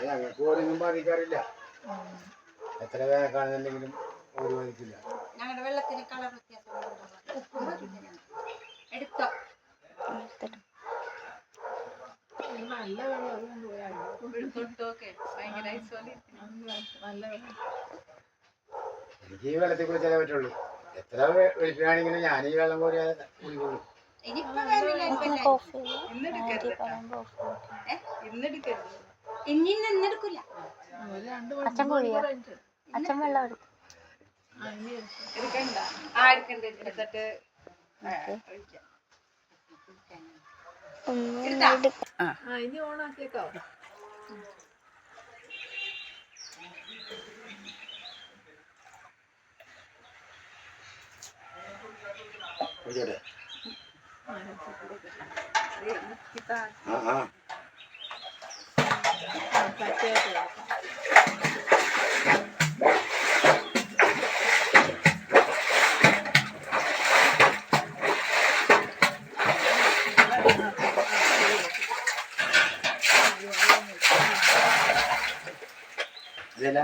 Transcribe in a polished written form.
ഞങ്ങൾക്ക് ഓരൊന്നും ബാധിക്കാറില്ല. എത്ര വേനൽക്കാണെന്നുണ്ടെങ്കിലും ഒരു ബാധിക്കില്ല. ഞങ്ങളുടെ വെള്ളത്തിന് കളർ വ്യത്യാസം എടുത്തോ. നല്ല വെള്ളം എനിക്ക് ഈ വെള്ളത്തിൽ കുളിച്ചാലേ പറ്റുള്ളൂ. എത്ര വെളുപ്പിനാണെങ്കിലും ഞാൻ ഈ വെള്ളം കോരിയാൽ കുളിക്കുള്ളൂ. ഇന്നെടുക്കില്ല. അച്ഛൻ പോയി അച്ഛൻ വെള്ളം എടുക്കണ്ട. എടുത്തിട്ട് ഇനി ഓണാക്കിയേക്കോ. ഇതല്ല